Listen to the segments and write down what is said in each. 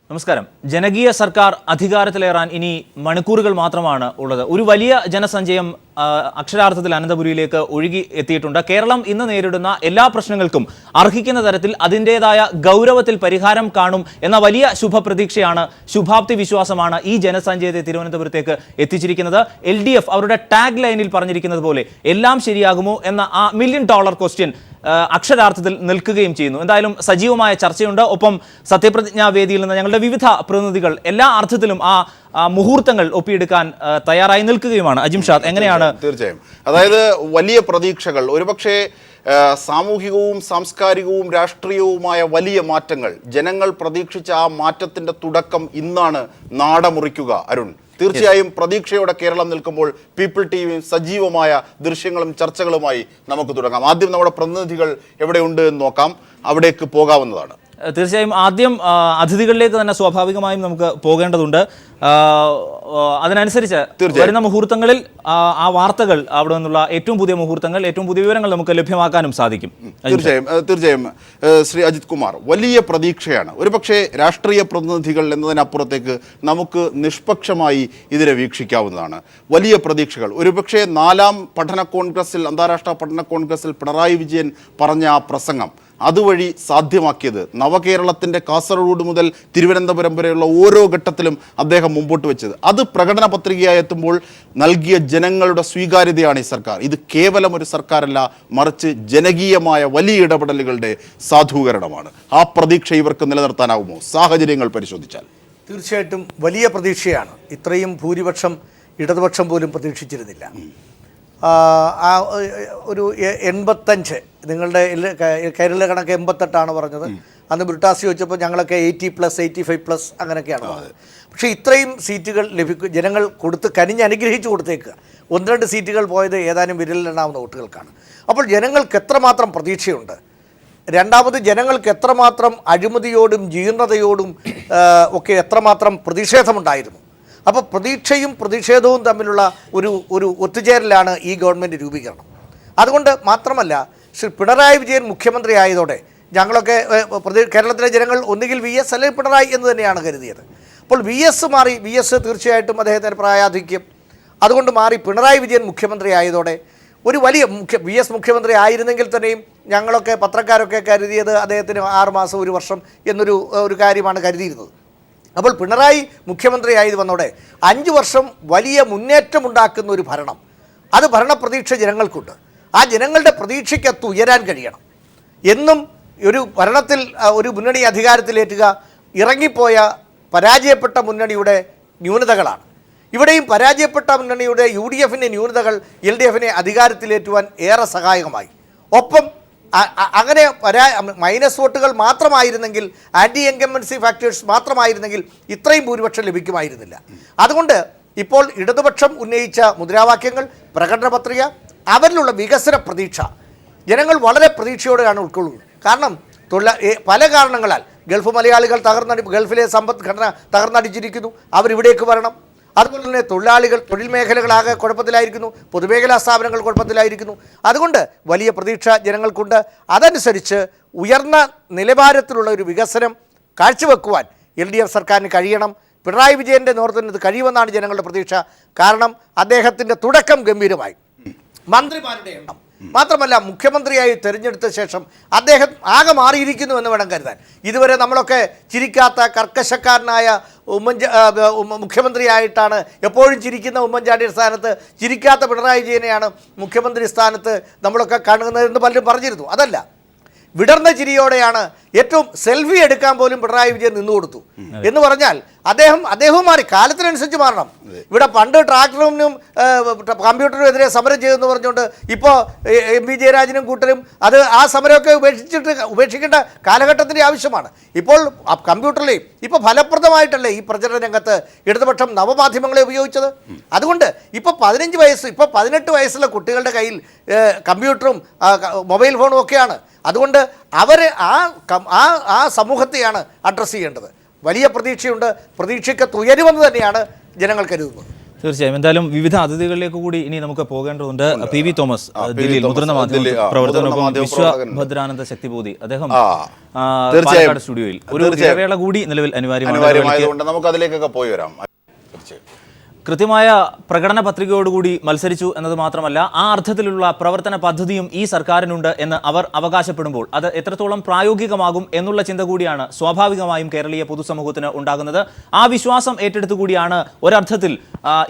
നമസ്കാരം. ജനകീയ സർക്കാർ അധികാരത്തിലേറാൻ ഇനി മണിക്കൂറുകൾ മാത്രമാണ് ഉള്ളത്. ഒരു വലിയ ജനസഞ്ചയം അക്ഷരാർത്ഥത്തിൽ അനന്തപുരിയിലേക്ക് ഒഴുകി എത്തിയിട്ടുണ്ട്. കേരളം ഇന്ന് നേരിടുന്ന എല്ലാ പ്രശ്നങ്ങൾക്കും അർഹിക്കുന്ന തരത്തിൽ അതിൻ്റെതായ ഗൗരവത്തിൽ പരിഹാരം കാണും എന്ന വലിയ ശുഭപ്രതീക്ഷയാണ്, ശുഭാപ്തി വിശ്വാസമാണ് ഈ ജനസഞ്ചയത്തെ തിരുവനന്തപുരത്തേക്ക് എത്തിച്ചിരിക്കുന്നത്. LDF അവരുടെ ടാഗ് ലൈനിൽ പറഞ്ഞിരിക്കുന്നത് പോലെ എല്ലാം ശരിയാകുമോ എന്ന ആ $1 മില്യൺ ക്വസ്റ്റ്യൻ അക്ഷരാർത്ഥത്തിൽ നിൽക്കുകയും ചെയ്യുന്നു. എന്തായാലും സജീവമായ ചർച്ചയുണ്ട്. ഒപ്പം സത്യപ്രതിജ്ഞാ വേദിയിൽ നിന്ന് ഞങ്ങളുടെ വിവിധ പ്രതിനിധികൾ എല്ലാ അർത്ഥത്തിലും ആ മുഹൂർത്തങ്ങൾ ഒപ്പിയെടുക്കാൻ തയ്യാറായി നിൽക്കുകയുമാണ്. അജിംഷാദ്, എങ്ങനെയാണ്? തീർച്ചയായും, അതായത് വലിയ പ്രതീക്ഷകൾ, ഒരുപക്ഷെ സാമൂഹികവും സാംസ്കാരികവും രാഷ്ട്രീയവുമായ വലിയ മാറ്റങ്ങൾ, ജനങ്ങൾ പ്രതീക്ഷിച്ച ആ മാറ്റത്തിന്റെ തുടക്കം ഇന്നാണ് നാടമുറിക്കുക. അരുൺ, തീർച്ചയായും പ്രതീക്ഷയോടെ കേരളം നിൽക്കുമ്പോൾ പീപ്പിൾ ടിവിയും സജീവമായ ദൃശ്യങ്ങളും ചർച്ചകളുമായി നമുക്ക് തുടങ്ങാം. ആദ്യം നമ്മുടെ പ്രതിനിധികൾ എവിടെയുണ്ട് എന്ന് നോക്കാം, അവിടേക്ക് പോകാവുന്നതാണ്. തീർച്ചയായും ആദ്യം അതിഥികളിലേക്ക് തന്നെ സ്വാഭാവികമായും നമുക്ക് പോകേണ്ടതുണ്ട്. അതിനനുസരിച്ച് വരുന്ന മുഹൂർത്തങ്ങളിൽ ആ വാർത്തകൾ, അവിടെ നിന്നുള്ള ഏറ്റവും പുതിയ മുഹൂർത്തങ്ങൾ, ഏറ്റവും പുതിയ വിവരങ്ങൾ നമുക്ക് ലഭ്യമാക്കാനും സാധിക്കും. തീർച്ചയായും ശ്രീ അജിത് കുമാർ, വലിയ പ്രതീക്ഷയാണ്. ഒരുപക്ഷെ രാഷ്ട്രീയ പ്രതിനിധികൾ എന്നതിനപ്പുറത്തേക്ക് നമുക്ക് നിഷ്പക്ഷമായി ഇതിനെ വീക്ഷിക്കാവുന്നതാണ്. വലിയ പ്രതീക്ഷകൾ. ഒരുപക്ഷെ 4ാം പഠന കോൺഗ്രസിൽ, അന്താരാഷ്ട്ര പഠന കോൺഗ്രസിൽ പിണറായി വിജയൻ പറഞ്ഞ ആ പ്രസംഗം അതുവഴി സാധ്യമാക്കിയത്, നവകേരളത്തിൻ്റെ കാസർഗോഡ് മുതൽ തിരുവനന്തപുരം വരെയുള്ള ഓരോ ഘട്ടത്തിലും അദ്ദേഹം മുമ്പോട്ട് വെച്ചത്, അത് പ്രകടന പത്രികയായി എത്തുമ്പോൾ നൽകിയ ജനങ്ങളുടെ സ്വീകാര്യതയാണ് ഈ സർക്കാർ. ഇത് കേവലം ഒരു സർക്കാരല്ല, മറിച്ച് ജനകീയമായ വലിയ ഇടപെടലുകളുടെ സാധൂകരണമാണ്. ആ പ്രതീക്ഷ ഇവർക്ക് നിലനിർത്താനാവുമോ സാഹചര്യങ്ങൾ പരിശോധിച്ചാൽ? തീർച്ചയായിട്ടും വലിയ പ്രതീക്ഷയാണ്. ഇത്രയും ഭൂരിപക്ഷം ഇടതുപക്ഷം പോലും പ്രതീക്ഷിച്ചിരുന്നില്ല. ഒരു 85, നിങ്ങളുടെ കേരള കണക്ക് 88 പറഞ്ഞത്. അന്ന് ബ്രിട്ടാസ് ചോദിച്ചപ്പോൾ ഞങ്ങളൊക്കെ 80+, 85+ അങ്ങനെയൊക്കെയാണ് പറഞ്ഞത്. പക്ഷേ ഇത്രയും സീറ്റുകൾ ജനങ്ങൾ കൊടുത്ത് അനുഗ്രഹിച്ചു കൊടുത്തേക്കുക. 1-2 സീറ്റുകൾ പോയത് ഏതാനും വിരലിലെണ്ണാവുന്ന വോട്ടുകൾക്കാണ്. അപ്പോൾ ജനങ്ങൾക്ക് എത്രമാത്രം പ്രതീക്ഷയുണ്ട്. രണ്ടാമത്, ജനങ്ങൾക്ക് എത്രമാത്രം അഴിമതിയോടും ജീർണതയോടും ഒക്കെ എത്രമാത്രം പ്രതിഷേധമുണ്ടായിരുന്നു. അപ്പോൾ പ്രതീക്ഷയും പ്രതിഷേധവും തമ്മിലുള്ള ഒരു ഒത്തുചേരലാണ് ഈ ഗവൺമെൻറ് രൂപീകരണം. അതുകൊണ്ട് മാത്രമല്ല, ശ്രീ പിണറായി വിജയൻ മുഖ്യമന്ത്രി ആയതോടെ ഞങ്ങളൊക്കെ കേരളത്തിലെ ജനങ്ങൾ ഒന്നുകിൽ VS അല്ലെങ്കിൽ പിണറായി എന്ന് തന്നെയാണ് കരുതിയത്. അപ്പോൾ VS മാറി, VS തീർച്ചയായിട്ടും അദ്ദേഹത്തിന് പ്രായാധിക്യം, അതുകൊണ്ട് മാറി പിണറായി വിജയൻ മുഖ്യമന്ത്രി ആയതോടെ ഒരു വലിയ VS മുഖ്യമന്ത്രി ആയിരുന്നെങ്കിൽ തന്നെയും ഞങ്ങളൊക്കെ പത്രക്കാരൊക്കെ കരുതിയത് അദ്ദേഹത്തിന് 6 മാസം 1 വർഷം എന്നൊരു കാര്യമാണ് കരുതിയിരുന്നത്. അപ്പോൾ പിണറായി മുഖ്യമന്ത്രി ആയത് വന്നോടെ 5 വർഷം വലിയ മുന്നേറ്റമുണ്ടാക്കുന്ന ഒരു ഭരണം, അത് ഭരണപ്രതീക്ഷ ജനങ്ങൾക്കുണ്ട്. ആ ജനങ്ങളുടെ പ്രതീക്ഷയ്ക്കത്ത് ഉയരാൻ കഴിയണം. എന്നും ഒരു ഭരണത്തിൽ ഒരു മുന്നണി അധികാരത്തിലേറ്റുക ഇറങ്ങിപ്പോയ പരാജയപ്പെട്ട മുന്നണിയുടെ ന്യൂനതകളാണ്. ഇവിടെയും പരാജയപ്പെട്ട മുന്നണിയുടെ UDFൻ്റെ ന്യൂനതകൾ LDFനെ അധികാരത്തിലേറ്റുവാൻ ഏറെ സഹായകമായി. ഒപ്പം അങ്ങനെ മൈനസ് വോട്ടുകൾ മാത്രമായിരുന്നെങ്കിൽ, ആൻറ്റി എൻകംബൻസി ഫാക്ടേഴ്സ് മാത്രമായിരുന്നെങ്കിൽ ഇത്രയും ഭൂരിപക്ഷം ലഭിക്കുമായിരുന്നില്ല. അതുകൊണ്ട് ഇപ്പോൾ ഇടതുപക്ഷം ഉന്നയിച്ച മുദ്രാവാക്യങ്ങൾ, പ്രകടന പത്രിക, അവരിലുള്ള വികസന പ്രതീക്ഷ ജനങ്ങൾ വളരെ പ്രതീക്ഷയോടെയാണ് ഉൾക്കൊള്ളുന്നത്. കാരണം പല കാരണങ്ങളാൽ ഗൾഫ് മലയാളികൾ ഗൾഫിലെ സമ്പദ്ഘടന തകർന്നടിച്ചിരിക്കുന്നു, അവരിവിടേക്ക് വരണം. അതുപോലെ തന്നെ തൊഴിലാളികൾ, തൊഴിൽ മേഖലകളാകെ കുഴപ്പത്തിലായിരിക്കുന്നു, പൊതുമേഖലാ സ്ഥാപനങ്ങൾ കുഴപ്പത്തിലായിരിക്കുന്നു. അതുകൊണ്ട് വലിയ പ്രതീക്ഷ ജനങ്ങൾക്കുണ്ട്. അതനുസരിച്ച് ഉയർന്ന നിലവാരത്തിലുള്ള ഒരു വികസനം കാഴ്ചവെക്കുവാൻ LDF സർക്കാരിന് കഴിയണം. പിണറായി വിജയൻ്റെ നേതൃത്വത്തിൽ ഇത് കഴിയുമെന്നാണ് ജനങ്ങളുടെ പ്രതീക്ഷ. കാരണം അദ്ദേഹത്തിൻ്റെ തുടക്കം ഗംഭീരമായി. മന്ത്രിമാരുടെ എണ്ണം മാത്രമല്ല, മുഖ്യമന്ത്രിയായി തിരഞ്ഞെടുത്ത ശേഷം അദ്ദേഹം ആകെ മാറിയിരിക്കുന്നു എന്ന് വേണം കരുതാൻ. ഇതുവരെ നമ്മളൊക്കെ ചിരിക്കാത്ത കർക്കശക്കാരനായ മുഖ്യമന്ത്രിയായിട്ടാണ് എപ്പോഴും ചിരിക്കുന്ന ഉമ്മൻചാണ്ടിയുടെ സ്ഥാനത്ത് ചിരിക്കാത്ത പിണറായി വിജയനെയാണ് മുഖ്യമന്ത്രി സ്ഥാനത്ത് നമ്മളൊക്കെ കാണുന്നതെന്ന് പലരും പറഞ്ഞിരുന്നു. അതല്ല, വിടർന്ന ചിരിയോടെയാണ്, ഏറ്റവും സെൽഫി എടുക്കാൻ പോലും പിണറായി വിജയൻ നിന്നുകൊടുത്തു എന്ന് പറഞ്ഞാൽ അദ്ദേഹവും മാറി, കാലത്തിനനുസരിച്ച് മാറണം. ഇവിടെ പണ്ട് ട്രാക്ടറിനും കമ്പ്യൂട്ടറിനും എതിരെ സമരം ചെയ്തെന്ന് പറഞ്ഞുകൊണ്ട് ഇപ്പോൾ MP ജയരാജനും കൂട്ടരും ആ സമരമൊക്കെ ഉപേക്ഷിക്കേണ്ട കാലഘട്ടത്തിൻ്റെ ആവശ്യമാണ്. ഇപ്പോൾ കമ്പ്യൂട്ടറിലെയും ഇപ്പോൾ ഫലപ്രദമായിട്ടല്ലേ ഈ പ്രചരണ രംഗത്ത് ഇടതുപക്ഷം നവമാധ്യമങ്ങളെ ഉപയോഗിച്ചത്. അതുകൊണ്ട് ഇപ്പോൾ 15 വയസ്സ്, ഇപ്പോൾ 18 വയസ്സുള്ള കുട്ടികളുടെ കയ്യിൽ കമ്പ്യൂട്ടറും മൊബൈൽ ഫോണും ഒക്കെയാണ്. അതുകൊണ്ട് അവർ ആ സമൂഹത്തെയാണ് അഡ്രസ്സ് ചെയ്യേണ്ടത്. വലിയ പ്രതീക്ഷയുണ്ട്, പ്രതീക്ഷയ്ക്ക് ഉയരുമെന്ന് തന്നെയാണ് ജനങ്ങൾ കരുതുന്നത്. തീർച്ചയായും എന്തായാലും വിവിധ അതിഥികളിലേക്ക് കൂടി ഇനി നമുക്ക് പോകേണ്ടതുണ്ട്. പി.വി. തോമസ്, ദില്ലിയിൽ മുതിർന്ന മാധ്യമ പ്രവർത്തനൊപ്പം വിശ്വഭദ്രാനന്ദ ശക്തിബോധി, അദ്ദേഹം പാലക്കാട് സ്റ്റുഡിയോയിൽ ഒരു ഇടവേള കൂടി നിലവിൽ അനിവാര്യമായതുകൊണ്ട് നമുക്ക് അതിലേക്കൊക്കെ പോയി വരാം. കൃത്യമായ പ്രകടന പത്രികയോടുകൂടി മത്സരിച്ചു എന്നത് മാത്രമല്ല, ആ അർത്ഥത്തിലുള്ള പ്രവർത്തന പദ്ധതിയും ഈ സർക്കാരിനുണ്ട് എന്ന് അവർ അവകാശപ്പെടുമ്പോൾ അത് എത്രത്തോളം പ്രായോഗികമാകും എന്നുള്ള ചിന്ത കൂടിയാണ് സ്വാഭാവികമായും കേരളീയ പൊതുസമൂഹത്തിന് ഉണ്ടാകുന്നത്. ആ വിശ്വാസം ഏറ്റെടുത്തുകൂടിയാണ് ഒരർത്ഥത്തിൽ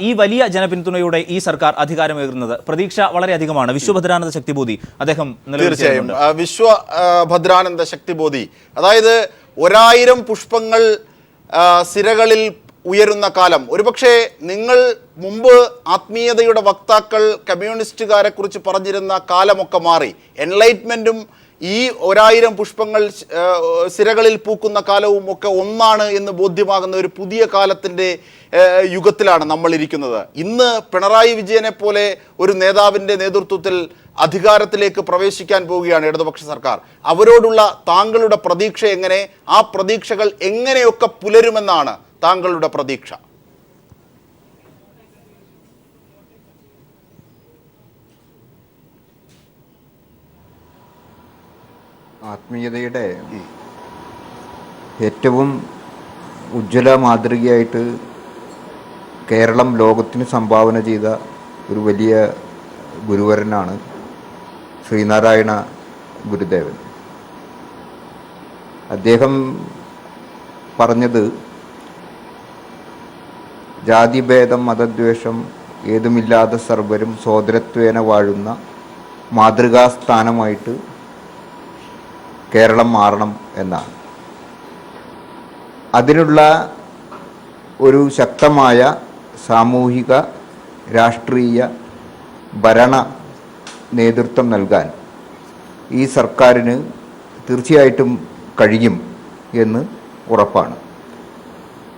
ഈ വലിയ ജനപിന്തുണയോടെ ഈ സർക്കാർ അധികാരമേറുന്നത്. പ്രതീക്ഷ വളരെയധികമാണ്. വിശ്വഭദ്രാനന്ദ ശക്തിബോധി അദ്ദേഹം തീർച്ചയായും വിശ്വഭദ്രാനന്ദ ശക്തിബോധി, അതായത് 1000 പുഷ്പങ്ങൾ സിരകളിൽ ഉയരുന്ന കാലം. ഒരുപക്ഷെ നിങ്ങൾ മുമ്പ് ആത്മീയതയുടെ വക്താക്കൾ കമ്മ്യൂണിസ്റ്റുകാരെ കുറിച്ച് പറഞ്ഞിരുന്ന കാലമൊക്കെ മാറി. എൻലൈറ്റ്മെന്റും ഈ 1000 പുഷ്പങ്ങൾ സിരകളിൽ പൂക്കുന്ന കാലവും ഒക്കെ ഒന്നാണ് എന്ന് ബോധ്യമാകുന്ന ഒരു പുതിയ കാലത്തിൻ്റെ യുഗത്തിലാണ് നമ്മൾ ഇരിക്കുന്നത്. ഇന്ന് പിണറായി വിജയനെ പോലെ ഒരു നേതാവിൻ്റെ നേതൃത്വത്തിൽ അധികാരത്തിലേക്ക് പ്രവേശിക്കാൻ പോവുകയാണ് ഇടതുപക്ഷ സർക്കാർ. അവരോടുള്ള താങ്കളുടെ പ്രതീക്ഷ എങ്ങനെ, ആ പ്രതീക്ഷകൾ എങ്ങനെയൊക്കെ പുലരുമെന്നാണ് താങ്കളുടെ പ്രതീക്ഷ? ആത്മീയതയുടെ ഏറ്റവും ഉജ്ജ്വല മാതൃകയായിട്ട് കേരളം ലോകത്തിന് സംഭാവന ചെയ്ത ഒരു വലിയ ഗുരുവരനാണ് ശ്രീനാരായണ ഗുരുദേവൻ. അദ്ദേഹം പറഞ്ഞത്, ജാതിഭേദം മതദ്വേഷം ഏതുമില്ലാതെ സർവരും സോദരത്വേന വാഴുന്ന മാതൃകാസ്ഥാനമായിട്ട് കേരളം മാറണം എന്നാണ്. അതിനുള്ള ഒരു ശക്തമായ സാമൂഹിക രാഷ്ട്രീയ ഭരണ നേതൃത്വം നൽകാൻ ഈ സർക്കാരിന് തീർച്ചയായിട്ടും കഴിയും എന്ന് ഉറപ്പാണ്.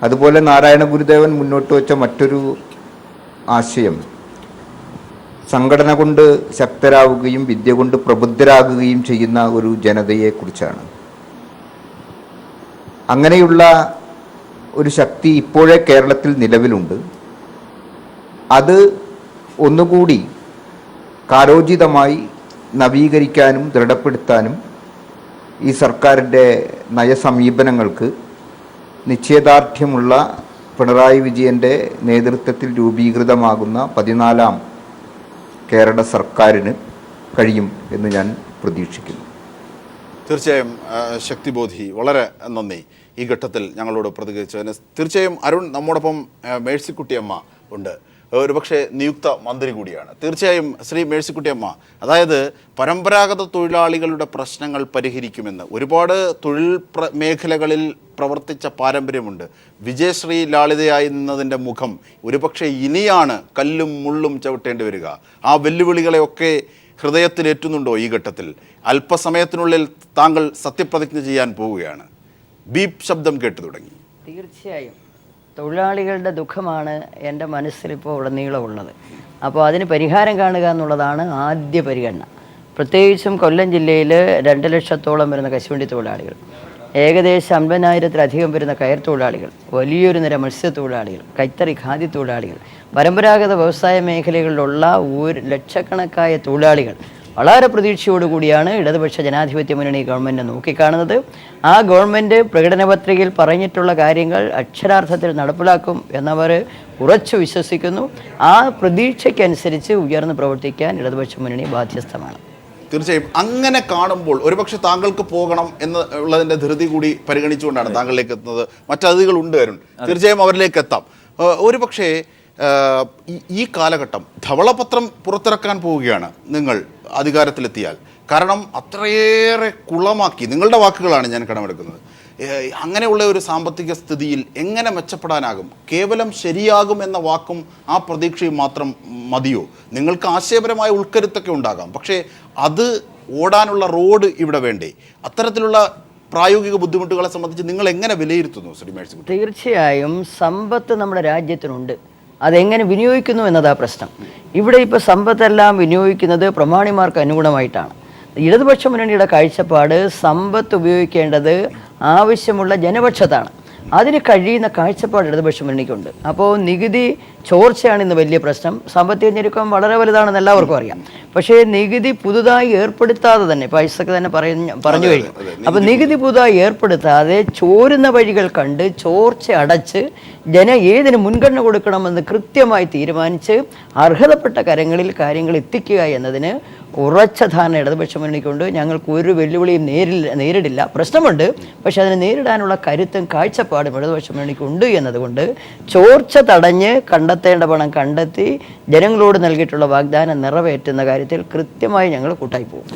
അതുപോലെ നാരായണ ഗുരുദേവൻ മുന്നോട്ട് വച്ച മറ്റൊരു ആശയം സംഘടന കൊണ്ട് ശക്തരാവുകയും വിദ്യ കൊണ്ട് പ്രബുദ്ധരാകുകയും ചെയ്യുന്ന ഒരു ജനതയെക്കുറിച്ചാണ്. അങ്ങനെയുള്ള ഒരു ശക്തി ഇപ്പോഴേ കേരളത്തിൽ നിലവിലുണ്ട്. അത് ഒന്നുകൂടി കാലോചിതമായി നവീകരിക്കാനും ദൃഢപ്പെടുത്താനും ഈ സർക്കാരിൻ്റെ നയസമീപനങ്ങൾക്ക് നിശ്ചയദാർഢ്യമുള്ള പിണറായി വിജയൻ്റെ നേതൃത്വത്തിൽ രൂപീകൃതമാകുന്ന 14ാം കേരള സർക്കാരിന് കഴിയും എന്ന് ഞാൻ പ്രതീക്ഷിക്കുന്നു. തീർച്ചയായും ശക്തിബോധി, വളരെ നന്ദി ഈ ഘട്ടത്തിൽ ഞങ്ങളോട് പ്രതികരിച്ചതിന്. തീർച്ചയായും അരുൺ, നമ്മോടൊപ്പം മേഴ്സിക്കുട്ടിയമ്മ ഉണ്ട്, ഒരുപക്ഷെ നിയുക്ത മന്ത്രി കൂടിയാണ്. തീർച്ചയായും ശ്രീ മേഴ്സിക്കുട്ടിയമ്മ, അതായത് പരമ്പരാഗത തൊഴിലാളികളുടെ പ്രശ്നങ്ങൾ പരിഹരിക്കുമെന്ന് ഒരുപാട് തൊഴിൽ മേഖലകളിൽ പ്രവർത്തിച്ച പാരമ്പര്യമുണ്ട്. വിജയശ്രീ ലാളിതയായി നിന്നതിൻ്റെ മുഖം ഒരുപക്ഷെ ഇനിയാണ് കല്ലും മുള്ളും ചവിട്ടേണ്ടി വരിക. ആ വെല്ലുവിളികളെയൊക്കെ ഹൃദയത്തിലേറ്റുന്നുണ്ടോ ഈ ഘട്ടത്തിൽ? അല്പസമയത്തിനുള്ളിൽ താങ്കൾ സത്യപ്രതിജ്ഞ ചെയ്യാൻ പോവുകയാണ്. ബീപ് ശബ്ദം കേട്ടു തുടങ്ങി. തീർച്ചയായും തൊഴിലാളികളുടെ ദുഃഖമാണ് എൻ്റെ മനസ്സിലിപ്പോൾ ഉടനീളമുള്ളത്. അപ്പോൾ അതിന് പരിഹാരം കാണുക എന്നുള്ളതാണ് ആദ്യ പരിഗണന. പ്രത്യേകിച്ചും കൊല്ലം ജില്ലയിൽ 2 ലക്ഷത്തോളം വരുന്ന കശുവണ്ടി തൊഴിലാളികൾ, ഏകദേശം 50,000-ത്തിലധികം വരുന്ന കയർ തൊഴിലാളികൾ, വലിയൊരു നിര മത്സ്യത്തൊഴിലാളികൾ, കൈത്തറി ഖാദി തൊഴിലാളികൾ, പരമ്പരാഗത വ്യവസായ മേഖലകളിലുള്ള ലക്ഷക്കണക്കായ തൊഴിലാളികൾ വളരെ പ്രതീക്ഷയോടുകൂടിയാണ് ഇടതുപക്ഷ ജനാധിപത്യ മുന്നണി ഗവൺമെൻറ് നോക്കിക്കാണുന്നത്. ആ ഗവൺമെൻറ് പ്രകടന പത്രികയിൽ പറഞ്ഞിട്ടുള്ള കാര്യങ്ങൾ അക്ഷരാർത്ഥത്തിൽ നടപ്പിലാക്കും എന്നവർ ഉറച്ചു വിശ്വസിക്കുന്നു. ആ പ്രതീക്ഷയ്ക്കനുസരിച്ച് ഉയർന്നു പ്രവർത്തിക്കാൻ ഇടതുപക്ഷ മുന്നണി ബാധ്യസ്ഥമാണ്. തീർച്ചയായും അങ്ങനെ കാണുമ്പോൾ ഒരുപക്ഷെ താങ്കൾക്ക് പോകണം എന്നുള്ളതിൻ്റെ ധൃതി കൂടി പരിഗണിച്ചുകൊണ്ടാണ് താങ്കളിലേക്ക് എത്തുന്നത്. മറ്റതിഥികളുണ്ട് അരുൺ, തീർച്ചയായും അവരിലേക്ക് എത്താം. ഒരുപക്ഷെ ഈ കാലഘട്ടം ധവളപത്രം പുറത്തിറക്കാൻ പോവുകയാണ് നിങ്ങൾ അധികാരത്തിലെത്തിയാൽ. കാരണം അത്രയേറെ കുളമാക്കി, നിങ്ങളുടെ വാക്കുകളാണ് ഞാൻ കടമെടുക്കുന്നത്. അങ്ങനെയുള്ള ഒരു സാമ്പത്തിക സ്ഥിതിയിൽ എങ്ങനെ മെച്ചപ്പെടാനാകും? കേവലം ശരിയാകും എന്ന വാക്കും ആ പ്രതീക്ഷയും മാത്രം മതിയോ? നിങ്ങൾക്ക് ആശയപരമായ ഉൾക്കരുത്തൊക്കെ ഉണ്ടാകാം, പക്ഷേ അത് ഓടാനുള്ള റോഡ് ഇവിടെ വേണ്ടേ? അത്തരത്തിലുള്ള പ്രായോഗിക ബുദ്ധിമുട്ടുകളെ സംബന്ധിച്ച് നിങ്ങൾ എങ്ങനെ വിലയിരുത്തുന്നു ശ്രീ മേഴ്സിക്കുട്ടി? തീർച്ചയായും സമ്പത്ത് നമ്മുടെ രാജ്യത്തിനുണ്ട്, അതെങ്ങനെ വിനിയോഗിക്കുന്നു എന്നതാ പ്രശ്നം. ഇവിടെ ഇപ്പോൾ സമ്പത്തെല്ലാം വിനിയോഗിക്കുന്നത് പ്രമാണിമാർക്ക് അനുഗുണമായിട്ടാണ്. ഇടതുപക്ഷ മുന്നണിയുടെ കാഴ്ചപ്പാട് സമ്പത്ത് ഉപയോഗിക്കേണ്ടത് ആവശ്യമുള്ള ജനപക്ഷത്താണ്. അതിന് കഴിയുന്ന കാഴ്ചപ്പാട് ഇടതുപക്ഷ മുന്നണിക്കുണ്ട്. അപ്പോൾ നികുതി ചോർച്ചയാണ് ഇന്ന് വലിയ പ്രശ്നം. സാമ്പത്തിക ഞെരുക്കം വളരെ വലുതാണെന്ന് എല്ലാവർക്കും അറിയാം. പക്ഷേ നികുതി പുതുതായി ഏർപ്പെടുത്താതെ തന്നെ ഇപ്പോൾ ഐസക് തന്നെ പറഞ്ഞു കഴിഞ്ഞു. അപ്പം നികുതി പുതുതായി ഏർപ്പെടുത്താതെ ചോരുന്ന വഴികൾ കണ്ട് ചോർച്ച അടച്ച് ഏതിന് മുൻഗണന കൊടുക്കണമെന്ന് കൃത്യമായി തീരുമാനിച്ച് അർഹതപ്പെട്ട കരങ്ങളിൽ കാര്യങ്ങൾ എത്തിക്കുക എന്നതിന് ഉറച്ച ധാരണ ഇടതുപക്ഷ മുന്നണിക്കുണ്ട്. ഞങ്ങൾക്ക് ഒരു വെല്ലുവിളിയും നേരിടില്ല. പ്രശ്നമുണ്ട്, പക്ഷെ അതിനെ നേരിടാനുള്ള കരുത്തും കാഴ്ചപ്പാടും ഇടതുപക്ഷ മുന്നണിക്കുണ്ട് എന്നതുകൊണ്ട് ചോർച്ച തടഞ്ഞ് കണ്ടെത്തേണ്ട പണം കണ്ടെത്തി ജനങ്ങളോട് നൽകിയിട്ടുള്ള വാഗ്ദാനം നിറവേറ്റുന്ന കാര്യത്തിൽ കൃത്യമായി ഞങ്ങൾ കൂട്ടായി പോകും.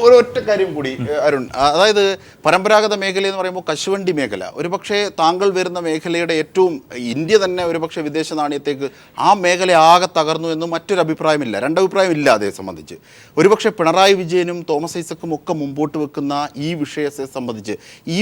ഒരൊറ്റ കാര്യം കൂടി അരുൺ, അതായത് പരമ്പരാഗത മേഖല എന്ന് പറയുമ്പോൾ കശുവണ്ടി മേഖല, ഒരുപക്ഷെ താങ്കൾ വരുന്ന മേഖലയുടെ ഏറ്റവും ഇന്ത്യ തന്നെ ഒരുപക്ഷെ വിദേശ നാണയത്തേക്ക് ആ മേഖല ആകെ തകർന്നു എന്ന് മറ്റൊരു അഭിപ്രായമില്ല, രണ്ടഭിപ്രായമില്ല അതേ സംബന്ധിച്ച്. ഒരുപക്ഷെ പിണറായി വിജയനും തോമസ് ഐസക്കും ഒക്കെ മുമ്പോട്ട് വെക്കുന്ന ഈ വിഷയത്തെ സംബന്ധിച്ച് ഈ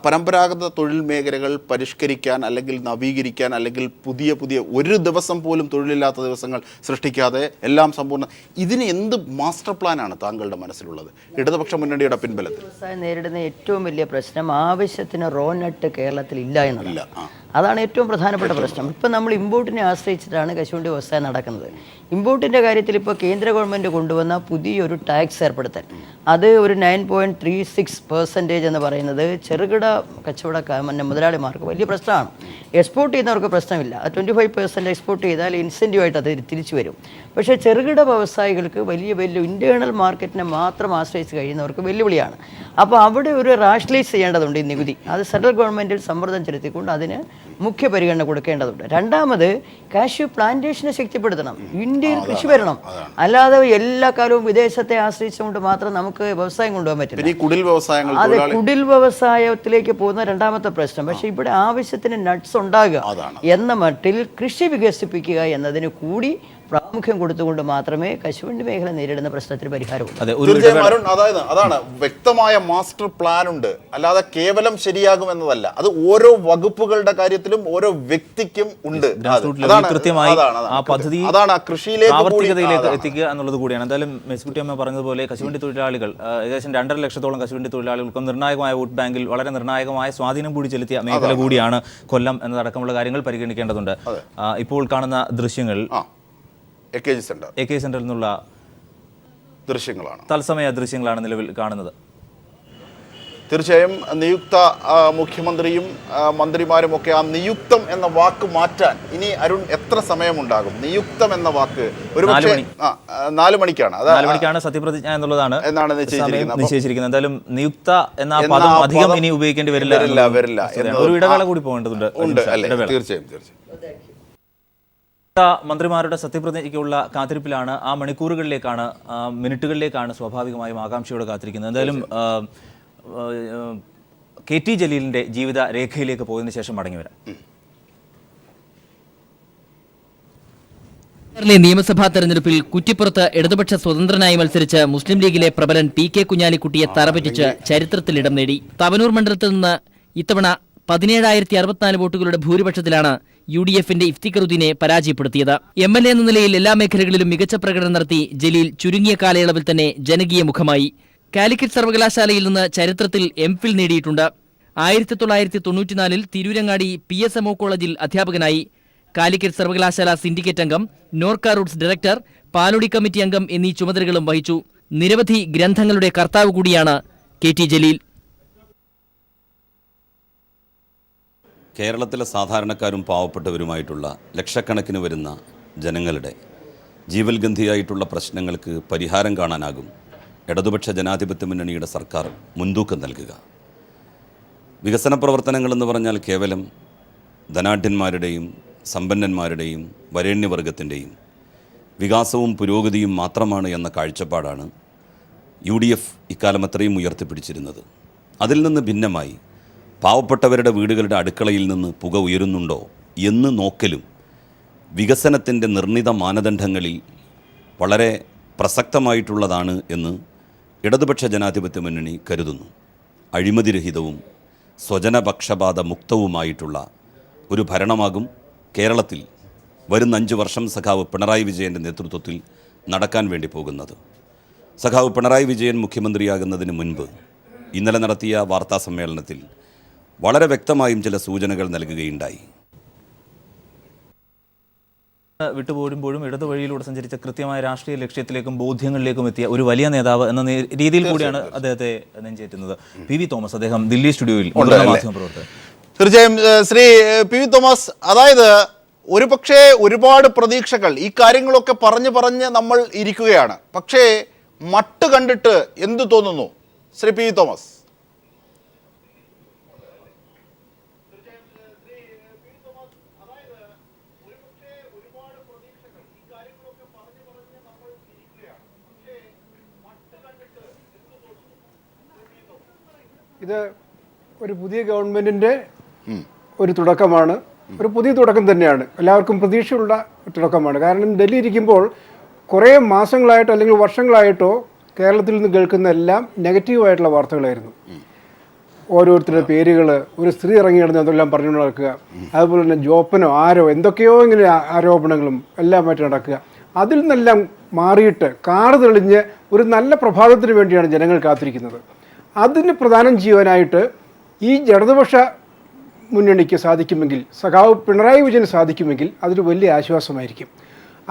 പരമ്പരാഗത തൊഴിൽ മേഖലകൾ പരിഷ്കരിക്കാൻ അല്ലെങ്കിൽ നവീകരിക്കാൻ അല്ലെങ്കിൽ പുതിയ ഒരു ദിവസം പോലും തൊഴിലില്ലാത്ത ദിവസങ്ങൾ സൃഷ്ടിക്കാതെ എല്ലാം സമ്പൂർണ്ണ ഇതിന് എന്ത് മാസ്റ്റർ പ്ലാനാണ് താങ്കളുടെ മനസ്സിലുള്ളത് ഇടതുപക്ഷ മുന്നണിയുടെ പിൻബലത്തിൽ? വ്യവസായം നേരിടുന്ന ഏറ്റവും വലിയ പ്രശ്നം ആവശ്യത്തിന് റോനട്ട് കേരളത്തിൽ ഇല്ല എന്നല്ല. അതാണ് ഏറ്റവും പ്രധാനപ്പെട്ട പ്രശ്നം. ഇപ്പം നമ്മൾ ഇമ്പോർട്ടിനെ ആശ്രയിച്ചിട്ടാണ് കശുവണ്ടി വ്യവസായം നടക്കുന്നത്. ഇമ്പോർട്ടിൻ്റെ കാര്യത്തിൽ ഇപ്പോൾ കേന്ദ്ര ഗവൺമെൻറ് കൊണ്ടുവന്ന പുതിയൊരു ടാക്സ് ഏർപ്പെടുത്തൽ, അത് ഒരു 9.36% എന്ന് പറയുന്നത് ചെറുകിട മുതലാളിമാർക്ക് വലിയ പ്രശ്നമാണ്. എക്സ്പോർട്ട് ചെയ്യുന്നവർക്ക് പ്രശ്നമില്ല. 25% എക്സ്പോർട്ട് ചെയ്താൽ ഇൻസെൻറ്റീവായിട്ട് അത് തിരിച്ചു വരും. പക്ഷേ ചെറുകിട വ്യവസായികൾക്ക് വലിയ ഇൻറ്റേർണൽ മാർക്കറ്റിനെ മാത്രം ആശ്രയിച്ച് കഴിയുന്നവർക്ക് വെല്ലുവിളിയാണ്. അപ്പോൾ അവിടെ ഒരു റാഷണലൈസ് ചെയ്യേണ്ടതുണ്ട് ഈ നികുതി. അത് സെൻട്രൽ ഗവൺമെൻറ്റിൽ സമ്മർദ്ദം ചെലുത്തിക്കൊണ്ട് അതിന് മുഖ്യ പരിഗണന കൊടുക്കേണ്ടതുണ്ട്. രണ്ടാമത് കാഷ്യൂ പ്ലാന്റേഷനെ ശക്തിപ്പെടുത്തണം. ഇന്ത്യയിൽ കൃഷി വരണം. അല്ലാതെ എല്ലാ കാലവും വിദേശത്തെ ആശ്രയിച്ചുകൊണ്ട് മാത്രം നമുക്ക് വ്യവസായം കൊണ്ടുപോകാൻ പറ്റില്ല. അതെ, കുടിൽ വ്യവസായത്തിലേക്ക് പോകുന്ന രണ്ടാമത്തെ പ്രശ്നം. പക്ഷേ ഇവിടെ ആവശ്യത്തിന് നട്ട്സ് ഉണ്ടാകുക എന്ന മട്ടിൽ കൃഷി വികസിപ്പിക്കുക എന്നതിന് കൂടി പ്രാമുഖ്യം കൊടുത്തുകൊണ്ട് മാത്രമേ കശുവണ്ടി മേഖല നേരിടുന്ന പ്രശ്നത്തിന് പരിഹാരമുള്ളൂ. അതാണ് വ്യക്തമായ മാസ്റ്റർ പ്ലാൻ ഉണ്ട്, അല്ലാതെ കേവലം ശരിയാകുമെന്നതല്ല. അത് ഓരോ വകുപ്പുകളുടെ കാര്യത്തിലും ഓരോ വ്യക്തിക്കും ഉണ്ട്. കൃത്യമായി ആ പദ്ധതി പ്രാവർത്തികതയിലേക്ക് എത്തിക്കുക എന്നുള്ളത് കൂടിയാണ്. എന്തായാലും മെസ്കുട്ടിയമ്മ പറഞ്ഞതുപോലെ കശുവണ്ടി തൊഴിലാളികൾ ഏകദേശം 2.5 ലക്ഷത്തോളം കശുവണ്ടി തൊഴിലാളികൾക്കും നിർണായകമായ വോട്ട് ബാങ്കിൽ വളരെ നിർണായകമായ സ്വാധീനം കൂടി ചെലുത്തിയ മേഖല കൂടിയാണ് കൊല്ലം എന്നതടക്കമുള്ള കാര്യങ്ങൾ പരിഗണിക്കേണ്ടതുണ്ട്. ഇപ്പോൾ കാണുന്ന ദൃശ്യങ്ങൾ AKG സെന്ററിൽ നിന്നുള്ള ദൃശ്യങ്ങളാണ്, തത്സമയ ദൃശ്യങ്ങളാണ് നിലവിൽ കാണുന്നത്. തീർച്ചയായും നിയുക്ത മുഖ്യമന്ത്രിയും മന്ത്രിമാരും ഒക്കെ ആ നിയുക്തം എന്ന വാക്ക് മാറ്റാൻ ഇനി അരുൺ എത്ര സമയമുണ്ടാകും? നിയുക്തം എന്ന വാക്ക് ഒരു 4 മണിക്കാണ് സത്യപ്രതിജ്ഞ എന്നുള്ളതാണ് എന്നാണ് നിശ്ചയിച്ചിരിക്കുന്നത്. എന്തായാലും നിയുക്ത എന്ന പദം അധികം ഇനി ഉപയോഗിക്കേണ്ടി വരില്ല. ഒരു ഇടവേള കൂടി പോകേണ്ടതുണ്ട്. തീർച്ചയായും മന്ത്രിമാരുടെ സത്യപ്രതിജ്ഞയ്ക്കുള്ള കാത്തിരിപ്പിലാണ്. ആ മണിക്കൂറുകളിലേക്കാണ്, മിനിറ്റുകളിലേക്കാണ് സ്വാഭാവികമായും ആകാംക്ഷയോടെ കാത്തിരിക്കുന്നത്. എന്തായാലും KT ജലീലിന്റെ ജീവിത രേഖയിലേക്ക് പോയതിനു ശേഷം മടങ്ങി വരാം. നിയമസഭാ തെരഞ്ഞെടുപ്പിൽ കുറ്റിപ്പുറത്ത് ഇടതുപക്ഷ സ്വതന്ത്രനായി മത്സരിച്ച് മുസ്ലിം ലീഗിലെ പ്രബലൻ PK കുഞ്ഞാലിക്കുട്ടിയെ തറപറ്റിച്ച് ചരിത്രത്തിൽ ഇടം നേടി. തവനൂർ മണ്ഡലത്തിൽ നിന്ന് ഇത്തവണ 17,064 വോട്ടുകളുടെ ഭൂരിപക്ഷത്തിലാണ് UDFന്റെ ഇഫ്തിഖറുദ്ദീനെ പരാജയപ്പെടുത്തിയത്. MLA എന്ന നിലയിൽ എല്ലാ മേഖലകളിലും മികച്ച പ്രകടനം നടത്തി ജലീൽ ചുരുങ്ങിയ കാലയളവിൽ തന്നെ ജനകീയ മുഖമായി. കാലിക്കറ്റ് സർവകലാശാലയിൽ നിന്ന് ചരിത്രത്തിൽ MPhil നേടിയിട്ടുണ്ട്. 1994 തിരൂരങ്ങാടി PSMO കോളേജിൽ അധ്യാപകനായി. കാലിക്കറ്റ് സർവകലാശാല സിൻഡിക്കേറ്റ് അംഗം, Norka Roots director, Palodi committee അംഗം എന്നീ ചുമതലകളും വഹിച്ചു. നിരവധി ഗ്രന്ഥങ്ങളുടെ കർത്താവ് കൂടിയാണ് KT ജലീൽ. കേരളത്തിലെ സാധാരണക്കാരും പാവപ്പെട്ടവരുമായിട്ടുള്ള ലക്ഷക്കണക്കിന് വരുന്ന ജനങ്ങളുടെ ജീവൽഗന്ധിയായിട്ടുള്ള പ്രശ്നങ്ങൾക്ക് പരിഹാരം കാണാനാകും ഇടതുപക്ഷ ജനാധിപത്യ മുന്നണിയുടെ സർക്കാർ മുൻതൂക്കം നൽകുക. വികസന പ്രവർത്തനങ്ങളെന്ന് പറഞ്ഞാൽ കേവലം ധനാഢ്യന്മാരുടെയും സമ്പന്നന്മാരുടെയും വരേണ്യവർഗത്തിൻ്റെയും വികാസവും പുരോഗതിയും മാത്രമാണ് എന്ന കാഴ്ചപ്പാടാണ് UDF ഇക്കാലം അത്രയും ഉയർത്തിപ്പിടിച്ചിരുന്നത്. അതിൽ നിന്ന് ഭിന്നമായി പാവപ്പെട്ടവരുടെ വീടുകളുടെ അടുക്കളയിൽ നിന്ന് പുക ഉയരുന്നുണ്ടോ എന്ന് നോക്കലും വികസനത്തിൻ്റെ നിർണിത മാനദണ്ഡങ്ങളിൽ വളരെ പ്രസക്തമായിട്ടുള്ളതാണ് എന്ന് ഇടതുപക്ഷ ജനാധിപത്യ മുന്നണി കരുതുന്നു. അഴിമതിരഹിതവും സ്വജനപക്ഷപാത മുക്തവുമായിട്ടുള്ള ഒരു ഭരണമാകും കേരളത്തിൽ വരുന്ന 5 വർഷം സഖാവ് പിണറായി വിജയൻ്റെ നേതൃത്വത്തിൽ നടക്കാൻ വേണ്ടി പോകുന്നത്. സഖാവ് പിണറായി വിജയൻ മുഖ്യമന്ത്രിയാകുന്നതിന് മുൻപ് ഇന്നലെ നടത്തിയ വാർത്താ സമ്മേളനത്തിൽ വളരെ വ്യക്തമായും ചില സൂചനകൾ നൽകുകയുണ്ടായി. വിട്ടുപോരുമ്പോഴും ഇടതു വഴിയിലൂടെ സഞ്ചരിച്ച കൃത്യമായ രാഷ്ട്രീയ ലക്ഷ്യത്തിലേക്കും ബോധ്യങ്ങളിലേക്കും എത്തിയ ഒരു വലിയ നേതാവ് എന്ന രീതിയിൽ കൂടിയാണ് അദ്ദേഹത്തെ നെഞ്ചേറ്റുന്നത്. പി.വി. തോമസ്, അദ്ദേഹം ദില്ലി സ്റ്റുഡിയോയിൽ മാധ്യമപ്രവർത്തകർ. തീർച്ചയായും ശ്രീ പി.വി. തോമസ്, അതായത് ഒരു പക്ഷേ ഒരുപാട് പ്രതീക്ഷകൾ ഈ കാര്യങ്ങളൊക്കെ പറഞ്ഞ് നമ്മൾ ഇരിക്കുകയാണ്. പക്ഷേ മട്ട് കണ്ടിട്ട് എന്തു തോന്നുന്നു ശ്രീ പി.വി. തോമസ്? ഇത് ഒരു പുതിയ ഗവൺമെൻറ്റിൻ്റെ ഒരു തുടക്കമാണ്, ഒരു പുതിയ തുടക്കം തന്നെയാണ്. എല്ലാവർക്കും പ്രതീക്ഷയുള്ള തുടക്കമാണ്. കാരണം ഡൽഹി ഇരിക്കുമ്പോൾ കുറേ മാസങ്ങളായിട്ടോ അല്ലെങ്കിൽ വർഷങ്ങളായിട്ടോ കേരളത്തിൽ നിന്ന് കേൾക്കുന്ന എല്ലാം നെഗറ്റീവായിട്ടുള്ള വാർത്തകളായിരുന്നു. ഓരോരുത്തരുടെ പേരുകൾ, ഒരു സ്ത്രീ ഇറങ്ങി കിടന്നതെല്ലാം പറഞ്ഞുകൊണ്ട് നടക്കുക, അതുപോലെ തന്നെ ജോപ്പനോ ആരോ എന്തൊക്കെയോ ഇങ്ങനെ ആരോപണങ്ങളും എല്ലാമായിട്ട് നടക്കുക. അതിൽ നിന്നെല്ലാം മാറിയിട്ട് കാറ് തെളിഞ്ഞ് ഒരു നല്ല പ്രഭാതത്തിന് വേണ്ടിയാണ് ജനങ്ങൾ കാത്തിരിക്കുന്നത്. അതിന് പ്രദാനം ചെയ്യുവാനായിട്ട് ഈ ഇടതുപക്ഷ മുന്നണിക്ക് സാധിക്കുമെങ്കിൽ, സഖാവ് പിണറായി വിജയന് സാധിക്കുമെങ്കിൽ അതൊരു വലിയ ആശ്വാസമായിരിക്കും.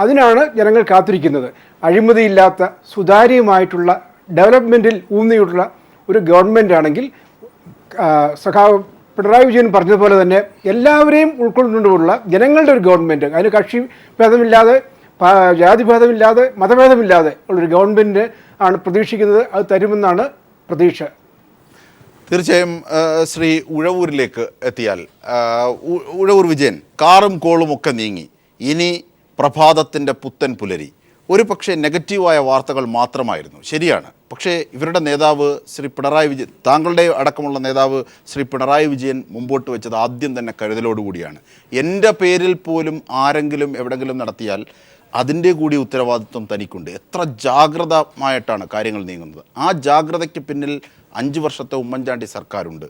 അതിനാണ് ജനങ്ങൾ കാത്തിരിക്കുന്നത്. അഴിമതിയില്ലാത്ത സുതാര്യമായിട്ടുള്ള ഡെവലപ്മെൻറ്റിൽ ഊന്നിയിട്ടുള്ള ഒരു ഗവൺമെൻറ് ആണെങ്കിൽ, സഖാവ് പിണറായി വിജയൻ പറഞ്ഞതുപോലെ തന്നെ എല്ലാവരെയും ഉൾക്കൊണ്ടുകൊണ്ടുള്ള ജനങ്ങളുടെ ഒരു ഗവൺമെൻറ്, അതിന് കക്ഷി ഭേദമില്ലാതെ ജാതിഭേദമില്ലാതെ മതഭേദമില്ലാതെ ഉള്ളൊരു ഗവൺമെൻറ് ആണ് പ്രതീക്ഷിക്കുന്നത്. അത് തരുമെന്നാണ് പ്രതീക്ഷ. തീർച്ചയായും ശ്രീ ഉഴവൂരിലേക്ക് എത്തിയാൽ, ഉഴവൂർ വിജയൻ, കാറും കോളും ഒക്കെ നീങ്ങി, ഇനി പ്രഭാതത്തിൻ്റെ പുത്തൻ പുലരി. ഒരു പക്ഷേ നെഗറ്റീവായ വാർത്തകൾ മാത്രമായിരുന്നു, ശരിയാണ്. പക്ഷേ ഇവരുടെ നേതാവ് ശ്രീ പിണറായി വിജയൻ, താങ്കളുടെ അടക്കമുള്ള നേതാവ് ശ്രീ പിണറായി വിജയൻ മുമ്പോട്ട് വെച്ചത് ആദ്യം തന്നെ കരുതലോടുകൂടിയാണ്. എൻ്റെ പേരിൽ പോലും ആരെങ്കിലും എവിടെങ്കിലും നടത്തിയാൽ അതിൻ്റെ കൂടി ഉത്തരവാദിത്വം തനിക്കുണ്ട്. എത്ര ജാഗ്രതമായിട്ടാണ് കാര്യങ്ങൾ നീങ്ങുന്നത്. ആ ജാഗ്രതയ്ക്ക് പിന്നിൽ 5 വർഷത്തെ ഉമ്മൻചാണ്ടി സർക്കാരുണ്ട്.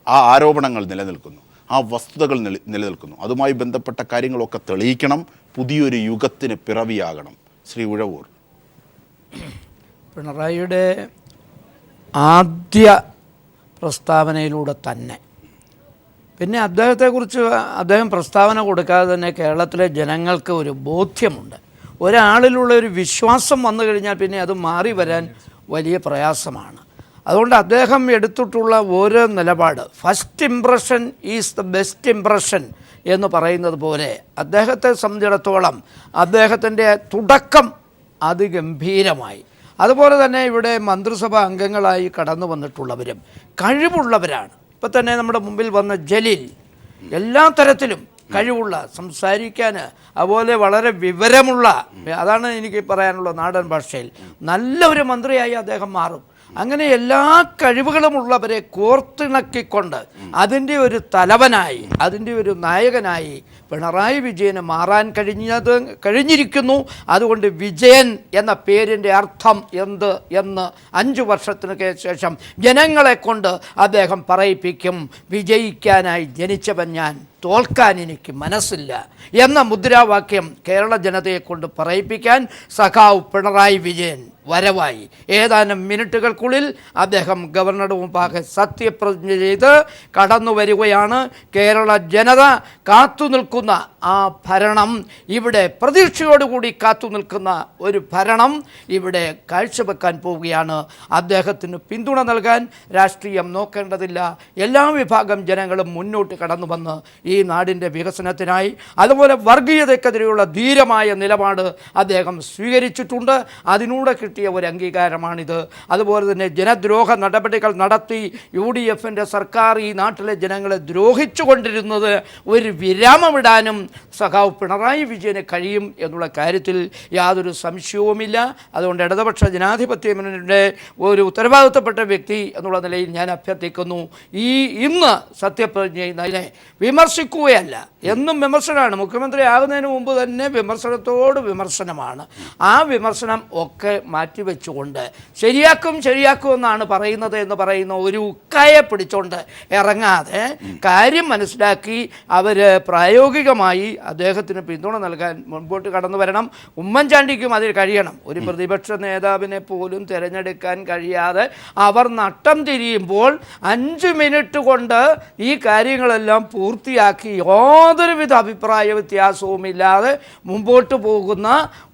ആ ആരോപണങ്ങൾ നിലനിൽക്കുന്നു, ആ വസ്തുതകൾ നിലനിൽക്കുന്നു. അതുമായി ബന്ധപ്പെട്ട കാര്യങ്ങളൊക്കെ തെളിയിക്കണം. പുതിയൊരു യുഗത്തിന് പിറവിയാകണം. ശ്രീ ഉഴവൂർ. പിണറായിയുടെ ആദ്യ പ്രസ്താവനയിലൂടെ തന്നെ, പിന്നെ അദ്ദേഹത്തെക്കുറിച്ച് അദ്ദേഹം പ്രസ്താവന കൊടുക്കാതെ തന്നെ കേരളത്തിലെ ജനങ്ങൾക്ക് ഒരു ബോധ്യമുണ്ട്. ഒരാളിലുള്ള ഒരു വിശ്വാസം വന്നു കഴിഞ്ഞാൽ പിന്നെ അത് മാറി വരാൻ വലിയ പ്രയാസമാണ്. അതുകൊണ്ട് അദ്ദേഹം എടുത്തിട്ടുള്ള ഓരോ നിലപാട്, first impression is the best impression എന്ന് പറയുന്നത് പോലെ അദ്ദേഹത്തെ സംബന്ധിച്ചിടത്തോളം അദ്ദേഹത്തിൻ്റെ തുടക്കം അതിഗംഭീരമായി. അതുപോലെ തന്നെ ഇവിടെ മന്ത്രിസഭാ അംഗങ്ങളായി കടന്നു വന്നിട്ടുള്ളവരും കഴിവുള്ളവരാണ്. ഇപ്പം തന്നെ നമ്മുടെ മുമ്പിൽ വന്ന ജലീൽ എല്ലാ തരത്തിലും കഴിവുള്ള, സംസാരിക്കാൻ അതുപോലെ വളരെ വിവരമുള്ള, അതാണ് എനിക്ക് പറയാനുള്ള നാടൻ ഭാഷയിൽ, നല്ല ഒരു മന്ത്രിയായി അദ്ദേഹം മാറും. അങ്ങനെ എല്ലാ കഴിവുകളുമുള്ളവരെ കോർത്തിണക്കിക്കൊണ്ട് അതിൻ്റെ ഒരു തലവനായി, അതിൻ്റെ ഒരു നായകനായി പിണറായി വിജയന് മാറാൻ കഴിഞ്ഞിരിക്കുന്നു. അതുകൊണ്ട് വിജയൻ എന്ന പേരിൻ്റെ അർത്ഥം എന്ത് എന്ന് 5 വർഷത്തിന് ശേഷം ജനങ്ങളെ കൊണ്ട് അദ്ദേഹം പറയിപ്പിക്കും. വിജയിക്കാനായി ജനിച്ചവൻ ഞാൻ, തോൽക്കാൻ എനിക്ക് മനസ്സില്ല എന്ന മുദ്രാവാക്യം കേരള ജനതയെ കൊണ്ട് പറയിപ്പിക്കാൻ സഖാവ് പിണറായി വിജയൻ വരവായി. ഏതാനും മിനിറ്റുകൾക്കുള്ളിൽ അദ്ദേഹം ഗവർണറുടെ മുമ്പാകെ സത്യപ്രതിജ്ഞ ചെയ്ത് കടന്നു വരികയാണ്. കേരള ജനത കാത്തുനിൽക്കുന്ന ആ ഭരണം, ഇവിടെ പ്രതീക്ഷയോടുകൂടി കാത്തുനിൽക്കുന്ന ഒരു ഭരണം ഇവിടെ കാഴ്ചവെക്കാൻ പോവുകയാണ്. അദ്ദേഹത്തിന് പിന്തുണ നൽകാൻ രാഷ്ട്രീയം നോക്കേണ്ടതില്ല. എല്ലാ വിഭാഗം ജനങ്ങളും മുന്നോട്ട് കടന്നു വന്ന് ഈ നാടിൻ്റെ വികസനത്തിനായി, അതുപോലെ വർഗീയതയ്ക്കെതിരെയുള്ള ധീരമായ നിലപാട് അദ്ദേഹം സ്വീകരിച്ചിട്ടുണ്ട്. അതിലൂടെ കിട്ടിയ ഒരു അംഗീകാരമാണിത്. അതുപോലെ തന്നെ ജനദ്രോഹ നടപടികൾ നടത്തി UDFൻ്റെ സർക്കാർ ഈ നാട്ടിലെ ജനങ്ങളെ ദ്രോഹിച്ചു കൊണ്ടിരുന്നത് ഒരു വിരാമമിടാനും സഖാവ് പിണറായി വിജയന് കഴിയും എന്നുള്ള കാര്യത്തിൽ യാതൊരു സംശയവുമില്ല. അതുകൊണ്ട് ഇടതുപക്ഷ ജനാധിപത്യ മുന്നണിയുടെ ഒരു ഉത്തരവാദിത്തപ്പെട്ട വ്യക്തി എന്നുള്ള നിലയിൽ ഞാൻ അഭ്യർത്ഥിക്കുന്നു, ഇന്ന് സത്യപ്രതിജ്ഞ ചെയ്യുന്നതിനെ വിമർശിക്കുകയല്ല. എന്നും വിമർശനമാണ്. മുഖ്യമന്ത്രി ആകുന്നതിന് മുമ്പ് തന്നെ വിമർശനത്തോട് വിമർശനമാണ്. ആ വിമർശനം ഒക്കെ മാറ്റി മാറ്റിവെച്ചുകൊണ്ട് ശരിയാക്കും എന്നാണ് പറയുന്നത് എന്ന് പറയുന്ന ഒരു ഉക്കായെ പിടിച്ചുകൊണ്ട് ഇറങ്ങാതെ കാര്യം മനസ്സിലാക്കി അവർ പ്രായോഗികമായി അദ്ദേഹത്തിന് പിന്തുണ നൽകാൻ മുൻപോട്ട് കടന്നു വരണം. ഉമ്മൻചാണ്ടിക്കും അതിൽ കഴിയണം. ഒരു പ്രതിപക്ഷ നേതാവിനെ പോലും തിരഞ്ഞെടുക്കാൻ കഴിയാതെ അവർ നട്ടം തിരിയുമ്പോൾ 5 മിനിറ്റ് കൊണ്ട് ഈ കാര്യങ്ങളെല്ലാം പൂർത്തിയാക്കി യാതൊരുവിധ അഭിപ്രായ വ്യത്യാസവുമില്ലാതെ മുമ്പോട്ട് പോകുന്ന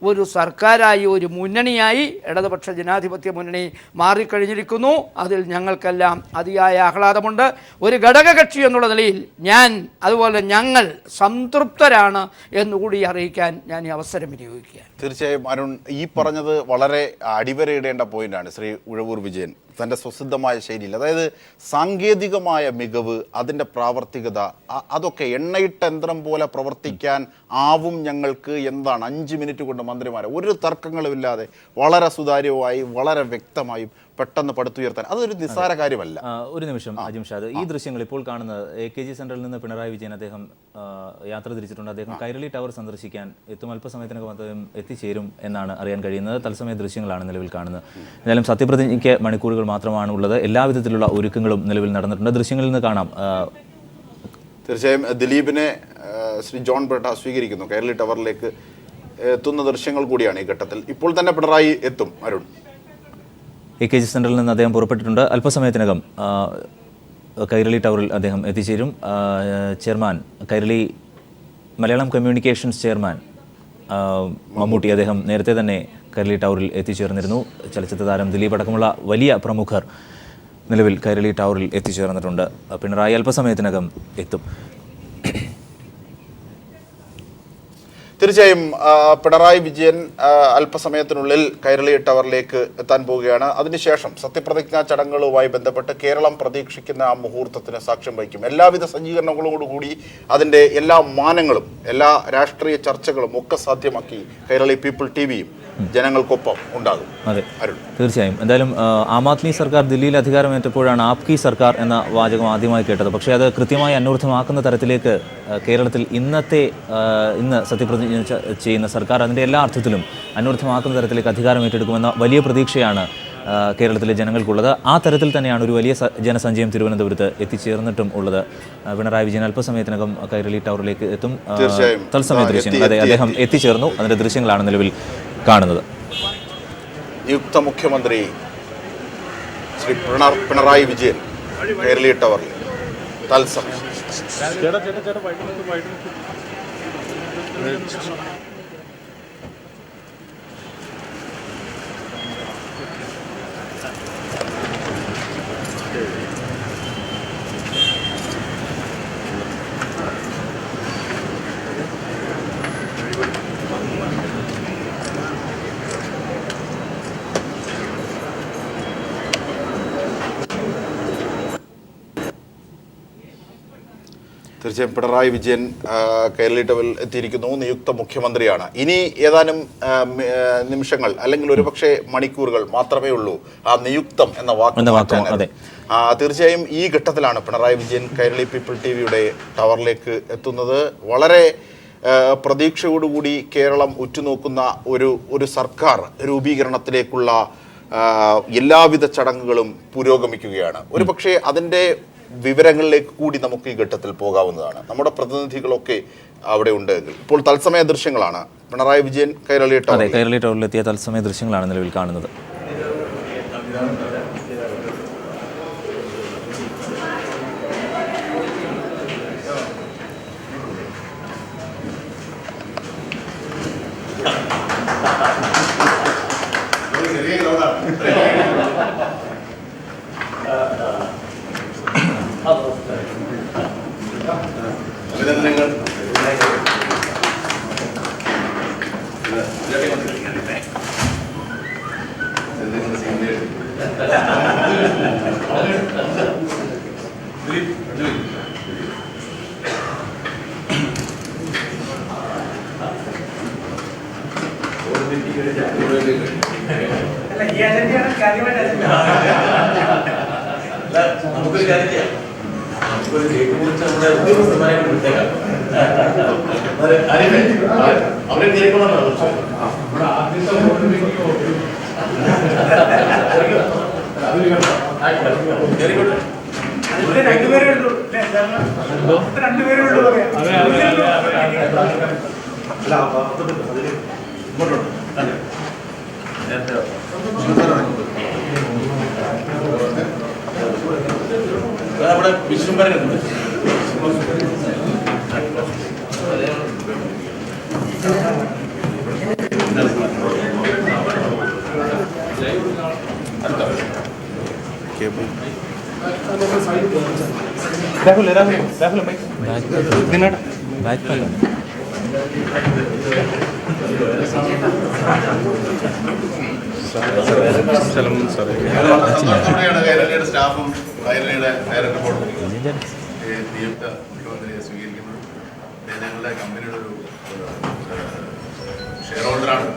ഒരു സർക്കാരായി, ഒരു മുന്നണിയായി ഇടതുപക്ഷ ജനാധിപത്യ മുന്നണി മാറിക്കഴിഞ്ഞിരിക്കുന്നു. അതിൽ ഞങ്ങൾക്കെല്ലാം അതിയായ ആഹ്ലാദമുണ്ട്. ഒരു ഘടകകക്ഷി എന്നുള്ള നിലയിൽ ഞാൻ, അതുപോലെ ഞങ്ങൾ സംതൃപ്തരാണ് എന്നുകൂടി അറിയിക്കാൻ ഞാൻ ഈ അവസരം വിനിയോഗിക്കുക. തീർച്ചയായും അരുൺ, ഈ പറഞ്ഞത് വളരെ അടിവരയിടേണ്ട പോയിന്റാണ്. ശ്രീ ഉഴവൂർ വിജയൻ തൻ്റെ സ്വസിദ്ധമായ ശൈലിയിൽ, അതായത് സാങ്കേതികമായ മികവ്, അതിൻ്റെ പ്രാവർത്തികത, അതൊക്കെ എണ്ണയിട്ട യന്ത്രം പോലെ പ്രവർത്തിക്കാൻ ആവും ഞങ്ങൾക്ക് എന്താണ് 5 മിനിറ്റ് കൊണ്ട് മന്ത്രിമാരെ ഒരു തർക്കങ്ങളുമില്ലാതെ വളരെ സുതാര്യമായി വളരെ വ്യക്തമായും പെട്ടെന്ന് പടുത്തുയർത്താൻ അതൊരു നിസ്സാര കാര്യമല്ല. ഒരു നിമിഷം അജിംഷാദ്, ഈ ദൃശ്യങ്ങൾ ഇപ്പോൾ കാണുന്നത് AKG സെന്ററിൽ നിന്ന് പിണറായി വിജയൻ അദ്ദേഹം യാത്ര തിരിച്ചിട്ടുണ്ട്. അദ്ദേഹം കൈരളി ടവർ സന്ദർശിക്കാൻ എത്തും. അല്പസമയത്തിനകം അദ്ദേഹം എത്തിച്ചേരും എന്നാണ് അറിയാൻ കഴിയുന്നത്. തത്സമയ ദൃശ്യങ്ങളാണ് നിലവിൽ കാണുന്നത്. എന്തായാലും സത്യപ്രതിജ്ഞയ്ക്ക് മണിക്കൂറുകൾ മാത്രമാണ് ഉള്ളത്. എല്ലാവിധത്തിലുള്ള ഒരുക്കങ്ങളും നിലവിൽ നടന്നിട്ടുണ്ട്. ദൃശ്യങ്ങളിൽ നിന്ന് കാണാം. തീർച്ചയായും ദിലീപിനെ ശ്രീ ജോൺ ബ്രിട്ട സ്വീകരിക്കുന്നു. കൈരളി ടവറിലേക്ക് എത്തുന്ന ദൃശ്യങ്ങൾ കൂടിയാണ് ഈ ഘട്ടത്തിൽ. ഇപ്പോൾ തന്നെ പിണറായി എത്തും. അരുൺ, AKG സെന്ററിൽ നിന്ന് അദ്ദേഹം പുറപ്പെട്ടിട്ടുണ്ട്. അല്പസമയത്തിനകം കൈരളി ടവറിൽ അദ്ദേഹം എത്തിച്ചേരും. Chairman, Kairali Malayalam communications chairman Mammootty, അദ്ദേഹം നേരത്തെ തന്നെ കൈരളി ടവറിൽ എത്തിച്ചേർന്നിരുന്നു. ചലച്ചിത്ര താരം ദിലീപ് അടക്കമുള്ള വലിയ പ്രമുഖർ നിലവിൽ കൈരളി ടവറിൽ എത്തിച്ചേർന്നിട്ടുണ്ട്. പിണറായി അല്പസമയത്തിനകം എത്തും. തീർച്ചയായും പിണറായി വിജയൻ അല്പസമയത്തിനുള്ളിൽ കൈരളി ടവറിലേക്ക് എത്താൻ പോവുകയാണ്. അതിനുശേഷം സത്യപ്രതിജ്ഞാ ചടങ്ങുകളുമായി ബന്ധപ്പെട്ട് കേരളം പ്രതീക്ഷിക്കുന്ന ആ മുഹൂർത്തത്തിന് സാക്ഷ്യം വഹിക്കും. എല്ലാവിധ സജ്ജീകരണങ്ങളോടുകൂടി അതിൻ്റെ എല്ലാ മാനങ്ങളും എല്ലാ രാഷ്ട്രീയ ചർച്ചകളും ഒക്കെ സാധ്യമാക്കി കൈരളി പീപ്പിൾ TVയും ജനങ്ങൾക്കൊപ്പം ഉണ്ടാകും. അതെ, തീർച്ചയായും. എന്തായാലും ആം ആദ്മി സർക്കാർ ദില്ലിയിൽ അധികാരമേറ്റപ്പോഴാണ് ആപ്കി സർക്കാർ എന്ന വാചകം ആദ്യമായി കേട്ടത്. പക്ഷേ അത് കൃത്യമായി അന്വർത്ഥമാക്കുന്ന തരത്തിലേക്ക് കേരളത്തിൽ ഇന്ന് സത്യപ്രതിജ്ഞ ചെയ്യുന്ന സർക്കാർ അതിൻ്റെ എല്ലാ അർത്ഥത്തിലും അന്വർത്ഥമാക്കുന്ന തരത്തിലേക്ക് അധികാരം ഏറ്റെടുക്കുമെന്ന വലിയ പ്രതീക്ഷയാണ് കേരളത്തിലെ ജനങ്ങൾക്കുള്ളത്. ആ തരത്തിൽ തന്നെയാണ് ഒരു വലിയ ജനസഞ്ചയം തിരുവനന്തപുരത്ത് എത്തിച്ചേർന്നിട്ടും ഉള്ളത്. പിണറായി വിജയൻ അല്പസമയത്തിനകം കൈരളി ടവറിലേക്ക് എത്തും. തത്സമയ ദൃശ്യങ്ങൾ, അതെ, അദ്ദേഹം എത്തിച്ചേർന്നു. അതിൻ്റെ ദൃശ്യങ്ങളാണ് നിലവിൽ കാണുന്നത്. നിയുക്ത മുഖ്യമന്ത്രി ശ്രീ പിണറായി വിജയൻ കൈരളി ടവറിൽ തത്സമയം. തീർച്ചയായും പിണറായി വിജയൻ കൈരളി ടവറിൽ എത്തിയിരിക്കുന്നു. നിയുക്ത മുഖ്യമന്ത്രിയാണ്. ഇനി ഏതാനും നിമിഷങ്ങൾ അല്ലെങ്കിൽ ഒരുപക്ഷെ മണിക്കൂറുകൾ മാത്രമേ ഉള്ളൂ ആ നിയുക്തം എന്ന വാക്ക്. തീർച്ചയായും ഈ ഘട്ടത്തിലാണ് പിണറായി വിജയൻ കൈരളി പീപ്പിൾ TVയുടെ ടവറിലേക്ക് എത്തുന്നത്. വളരെ പ്രതീക്ഷയോടുകൂടി കേരളം ഉറ്റുനോക്കുന്ന ഒരു സർക്കാർ രൂപീകരണത്തിലേക്കുള്ള എല്ലാവിധ ചടങ്ങുകളും പുരോഗമിക്കുകയാണ്. ഒരുപക്ഷെ അതിൻ്റെ വിവരങ്ങളിലേക്ക് കൂടി നമുക്ക് ഈ ഘട്ടത്തിൽ പോകാവുന്നതാണ്. നമ്മുടെ പ്രതിനിധികളൊക്കെ അവിടെ ഉണ്ട്. ഇപ്പോൾ തത്സമയ ദൃശ്യങ്ങളാണ്. പിണറായി വിജയൻ കൈരളി ടവറിലെത്തിയ തത്സമയ ദൃശ്യങ്ങളാണ് നിലവിൽ കാണുന്നത്. അവരെ സ്റ്റാഫും കൈരളിയുടെ ഡയറക്ടർ ബോർഡും നിയുക്ത മുഖ്യമന്ത്രിയെ സ്വീകരിക്കുന്നത് ഞങ്ങളുടെ കമ്പനിയുടെ ഒരു ഷെയർ ഹോൾഡറാണ്,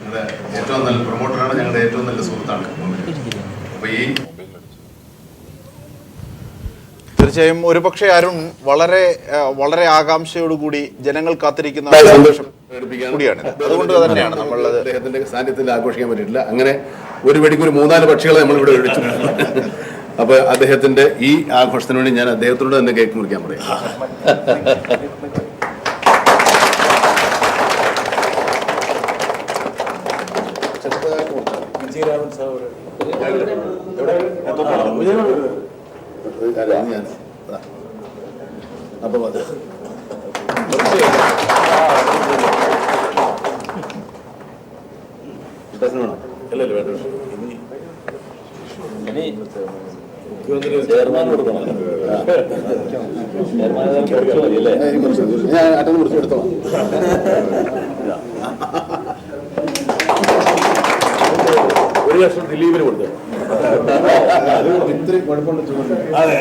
ഞങ്ങളുടെ ഏറ്റവും നല്ല പ്രൊമോട്ടറാണ്, ഞങ്ങളുടെ ഏറ്റവും നല്ല സുഹൃത്താണ്. അപ്പോൾ ഈ തീർച്ചയായും ഒരുപക്ഷെ അരുൺ വളരെ വളരെ ആകാംക്ഷയോടുകൂടി ജനങ്ങൾ കാത്തിരിക്കുന്ന സന്തോഷം കൂടിയാണ്. അതുകൊണ്ട് തന്നെയാണ് നമ്മൾ അദ്ദേഹത്തിന്റെ സാന്നിധ്യത്തിൽ ആഘോഷിക്കാൻ പറ്റിയിട്ടില്ല. അങ്ങനെ ഒരു വെടിക്ക് ഒരു 3-4 പക്ഷികളെ നമ്മളിവിടെ വിളിച്ചിട്ടുണ്ട്. അപ്പൊ അദ്ദേഹത്തിന്റെ ഈ ആഘോഷത്തിന് വേണ്ടി ഞാൻ അദ്ദേഹത്തോട് തന്നെ കേക്ക് മുറിക്കാൻ പറയാം. അപ്പൊ അല്ലല്ലോ വേണ്ട, ചെയർമാൻ കൊടുക്കണം. ഞാൻ അറ്റന്ന് കുറിച്ച് എടുത്തോളാം. ഒരു ലക്ഷം ദിലീപിന് കൊടുത്തു. ഇത്രയും കുഴപ്പമുണ്ട്. അതെ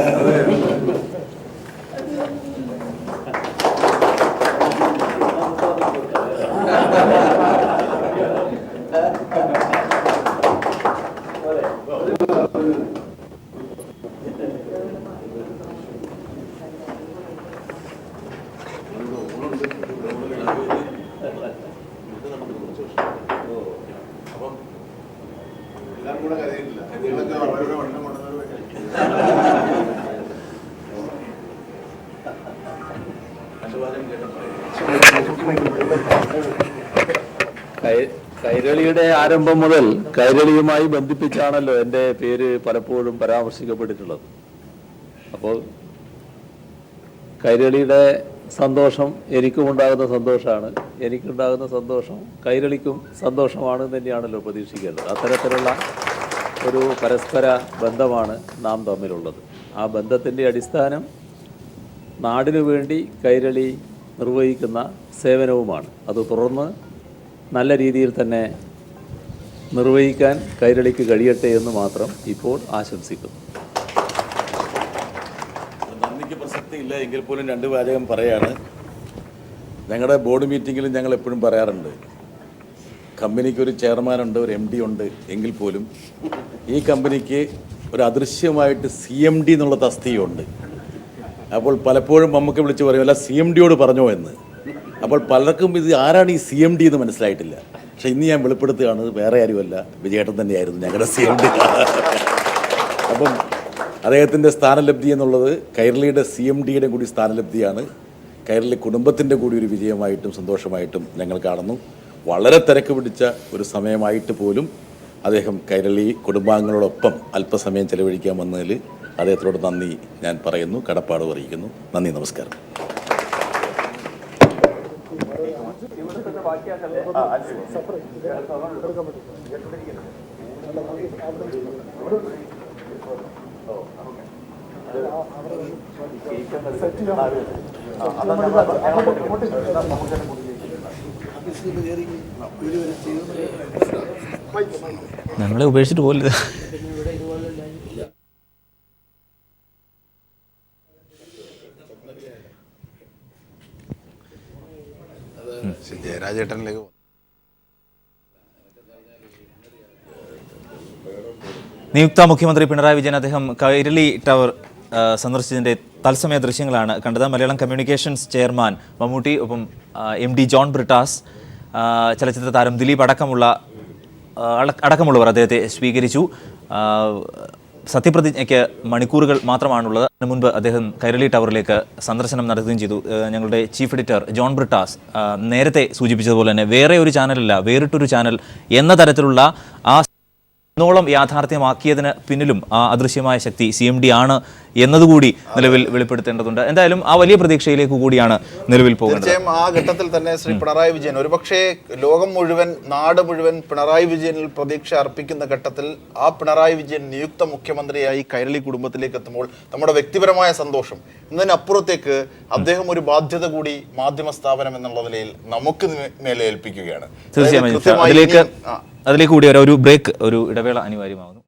കൈരളിയുടെ ആരംഭം മുതൽ കൈരളിയുമായി ബന്ധിപ്പിച്ചാണല്ലോ എൻ്റെ പേര് പലപ്പോഴും പരാമർശിക്കപ്പെട്ടിട്ടുള്ളത്. അപ്പോൾ കൈരളിയുടെ സന്തോഷം എനിക്കും ഉണ്ടാകുന്ന സന്തോഷമാണ്, എനിക്കുണ്ടാകുന്ന സന്തോഷം കൈരളിക്കും സന്തോഷമാണ് തന്നെയാണല്ലോ പ്രതീക്ഷിക്കേണ്ടത്. അത്തരത്തിലുള്ള ഒരു പരസ്പര ബന്ധമാണ് നാം തമ്മിലുള്ളത്. ആ ബന്ധത്തിൻ്റെ അടിസ്ഥാനം നാടിനു വേണ്ടി കൈരളി നിർവഹിക്കുന്ന സേവനവുമാണ്. അത് തുടർന്ന് നല്ല രീതിയിൽ തന്നെ നിർവഹിക്കാൻ കൈരളിക്ക് കഴിയട്ടെ എന്ന് മാത്രം ഇപ്പോൾ ആശംസിക്കുന്നു. നന്ദിക്ക് പ്രസക്തിയില്ല എങ്കിൽ പോലും 2 വാചകം പറയാണ്. ഞങ്ങളുടെ ബോർഡ് മീറ്റിങ്ങിലും ഞങ്ങൾ എപ്പോഴും പറയാറുണ്ട്, കമ്പനിക്ക് ഒരു ചെയർമാനുണ്ട്, ഒരു MD ഉണ്ട് എങ്കിൽ പോലും ഈ കമ്പനിക്ക് ഒരു അദൃശ്യമായിട്ട് CMD എന്നുള്ള തസ്തികയുണ്ട്. അപ്പോൾ പലപ്പോഴും നമുക്ക് വിളിച്ച് പറയും, അല്ല CMDയോട് പറഞ്ഞോ എന്ന്. അപ്പോൾ പലർക്കും ഇത് ആരാണ് ഈ CMD എന്ന് മനസ്സിലായിട്ടില്ല. പക്ഷെ ഇന്ന് ഞാൻ വെളിപ്പെടുത്തുകയാണ്, വേറെ ആരുമല്ല, വിജയേട്ടൻ തന്നെയായിരുന്നു ഞങ്ങളുടെ CMD. അപ്പം അദ്ദേഹത്തിൻ്റെ സ്ഥാനലബ്ധി എന്നുള്ളത് കൈരളിയുടെ CMDയുടെ കൂടി സ്ഥാനലബ്ധിയാണ്. കൈരളി കുടുംബത്തിൻ്റെ കൂടി ഒരു വിജയമായിട്ടും സന്തോഷമായിട്ടും ഞങ്ങൾ കാണുന്നു. വളരെ തിരക്ക് പിടിച്ച ഒരു സമയമായിട്ട് പോലും അദ്ദേഹം കൈരളി കുടുംബാംഗങ്ങളോടൊപ്പം അല്പസമയം ചെലവഴിക്കാൻ വന്നതിൽ അദ്ദേഹത്തോട് നന്ദി ഞാൻ പറയുന്നു, കടപ്പാട് അറിയിക്കുന്നു. നന്ദി, നമസ്കാരം. ഞങ്ങളെ ഉപേക്ഷിച്ചിട്ട് പോകരുത്. ജയരാജേട്ടനിലേക്ക് നിയുക്ത മുഖ്യമന്ത്രി പിണറായി വിജയൻ അദ്ദേഹം കൈരളി ടവർ സന്ദർശിച്ചതിൻ്റെ തത്സമയ ദൃശ്യങ്ങളാണ് കണ്ടത്. മലയാളം കമ്മ്യൂണിക്കേഷൻസ് ചെയർമാൻ മമ്മൂട്ടി, ഒപ്പം MD ജോൺ ബ്രിട്ടാസ്, ചലച്ചിത്ര താരം ദിലീപ് അടക്കമുള്ള അടക്കമുള്ളവർ അദ്ദേഹത്തെ സ്വീകരിച്ചു. സത്യപ്രതിജ്ഞയ്ക്ക് മണിക്കൂറുകൾ മാത്രമാണുള്ളത്. അതിനു മുൻപ് അദ്ദേഹം കൈരളി ടവറിലേക്ക് സന്ദർശനം നടത്തുകയും ചെയ്തു. ഞങ്ങളുടെ ചീഫ് എഡിറ്റർ ജോൺ ബ്രിട്ടാസ് നേരത്തെ സൂചിപ്പിച്ചതുപോലെ തന്നെ വേറെ ഒരു ചാനലല്ല, വേറിട്ടൊരു ചാനൽ എന്ന തരത്തിലുള്ള ആ ോളം യാഥാർത്ഥ്യമാക്കിയതിന് പിന്നിലും ആ അദൃശ്യമായ ശക്തി CMD ആണ് എന്നതുകൂടി നിലവിൽ വെളിപ്പെടുത്തേണ്ടതുണ്ട്. എന്തായാലും ആ വലിയ പ്രതീക്ഷയിലേക്ക് കൂടിയാണ് നിലവിൽ പോകുന്നത്. തീർച്ചയായും ആ ഘട്ടത്തിൽ തന്നെ ശ്രീ പിണറായി വിജയൻ, ഒരുപക്ഷെ ലോകം മുഴുവൻ, നാട് മുഴുവൻ പിണറായി വിജയനിൽ പ്രതീക്ഷ അർപ്പിക്കുന്ന ഘട്ടത്തിൽ ആ പിണറായി വിജയൻ നിയുക്ത മുഖ്യമന്ത്രിയായി കൈരളി കുടുംബത്തിലേക്ക് എത്തുമ്പോൾ നമ്മുടെ വ്യക്തിപരമായ സന്തോഷം എന്നതിനപ്പുറത്തേക്ക് അദ്ദേഹം ഒരു ബാധ്യത കൂടി മാധ്യമ സ്ഥാപനം എന്നുള്ള നിലയിൽ നമുക്ക് മേലെ ഏൽപ്പിക്കുകയാണ്. തീർച്ചയായും അതിലേക്ക് കൂടി ഒരു ബ്രേക്ക്, ഒരു ഇടവേള അനിവാര്യമാകുന്നു.